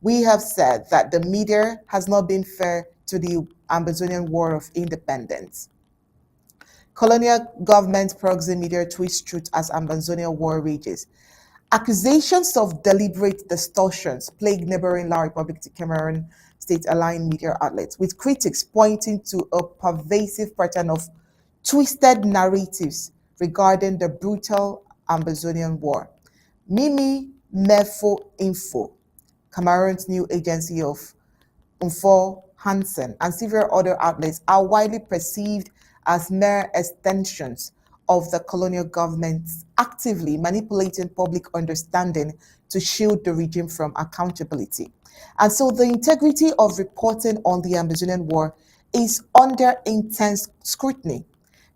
we have said that the media has not been fair to the Ambazonian War of Independence. Colonial government proxy media twists truth as Ambazonian war rages. Accusations of deliberate distortions plague neighboring La Republic to Cameroon state-aligned media outlets, with critics pointing to a pervasive pattern of twisted narratives regarding the brutal Ambazonian war. Mimi Mefo Info, Cameroon's new agency of Umfo Hansen, and several other outlets are widely perceived as mere extensions of the colonial governments actively manipulating public understanding to shield the regime from accountability. And so the integrity of reporting on the Amazonian War is under intense scrutiny,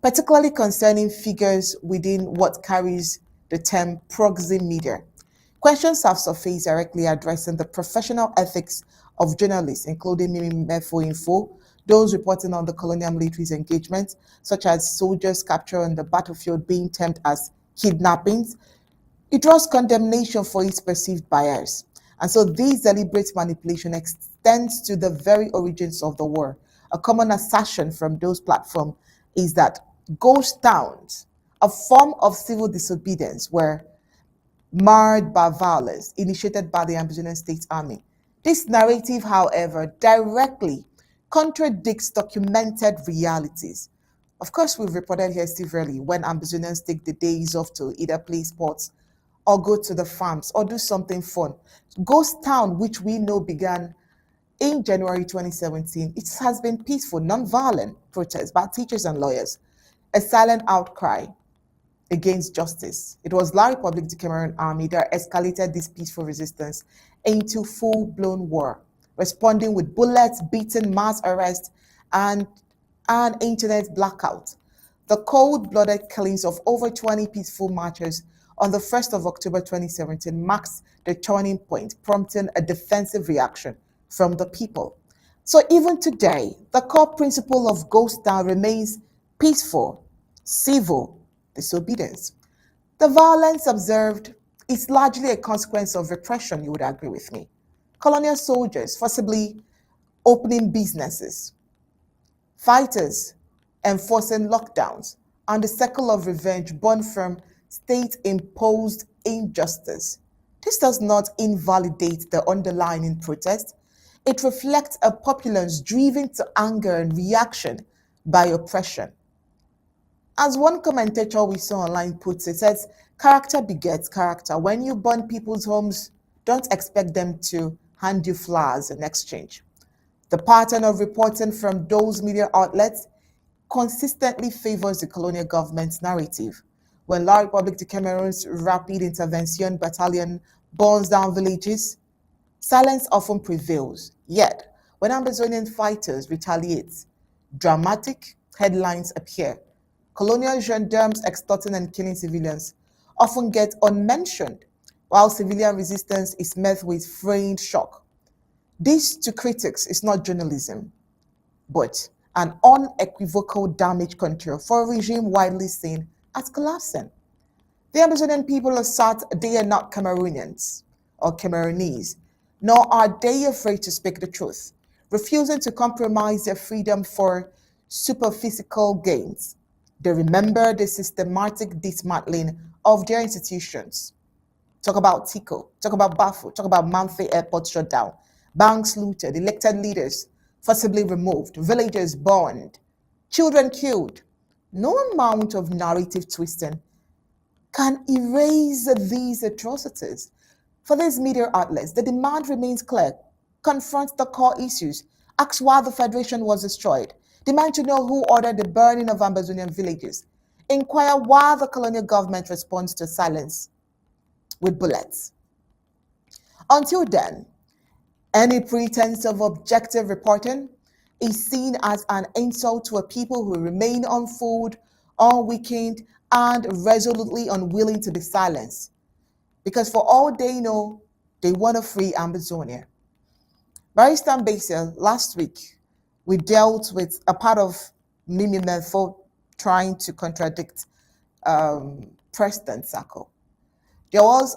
particularly concerning figures within what carries the term proxy media. Questions have surfaced directly addressing the professional ethics of journalists, including Mimi Mefo Info, those reporting on the colonial military's engagement, such as soldiers captured on the battlefield being termed as kidnappings. It draws condemnation for its perceived bias. And so this deliberate manipulation extends to the very origins of the war. A common assertion from those platforms is that ghost towns, a form of civil disobedience, were marred by violence initiated by the Ambazonian State Army. This narrative, however, directly contradicts documented realities. Of course, we've reported here severally when Ambazonians take the days off to either play sports or go to the farms or do something fun. Ghost Town, which we know began in January 2017, it has been peaceful, non-violent protests by teachers and lawyers, a silent outcry against justice. It was La Republic du Cameroon army that escalated this peaceful resistance into full-blown war, responding with bullets, beating, mass arrest, and an internet blackout. The cold-blooded killings of over 20 peaceful marchers on the 1st of October 2017 marks the turning point, prompting a defensive reaction from the people. So even today, the core principle of Ghost Town remains peaceful, civil disobedience. The violence observed is largely a consequence of repression, you would agree with me. Colonial soldiers forcibly opening businesses, fighters enforcing lockdowns, and the cycle of revenge born from state-imposed injustice. This does not invalidate the underlying protest. It reflects a populace driven to anger and reaction by oppression. As one commentator we saw online puts it, says, character begets character. When you burn people's homes, don't expect them to hand you flowers in exchange. The pattern of reporting from those media outlets consistently favors the colonial government's narrative. When La Republic de Cameroon's Rapid Intervention Battalion burns down villages, silence often prevails. Yet, when Ambazonian fighters retaliate, dramatic headlines appear. Colonial gendarmes extorting and killing civilians often get unmentioned, while civilian resistance is met with feigned shock. This, to critics, is not journalism, but an unequivocal damage control for a regime widely seen as collapsing. The Amazonian people assert they are not Cameroonians or Cameroonese, nor are they afraid to speak the truth, refusing to compromise their freedom for superphysical gains. They remember the systematic dismantling of their institutions. Talk about Tico, talk about Bafo, talk about Manfe Airport shutdown, banks looted, elected leaders forcibly removed, villagers burned, children killed. No amount of narrative twisting can erase these atrocities. For these media outlets, the demand remains clear. Confront the core issues. Ask why the Federation was destroyed. Demand to know who ordered the burning of Ambazonian villages. Inquire why the colonial government responds to silence with bullets. Until then, any pretense of objective reporting is seen as an insult to a people who remain unfooled, unweakened, and resolutely unwilling to be silenced. Because for all they know, they want to free Ambazonia. Barrister Basil, last week, we dealt with a part of Mimi Mefo trying to contradict President Sako. There was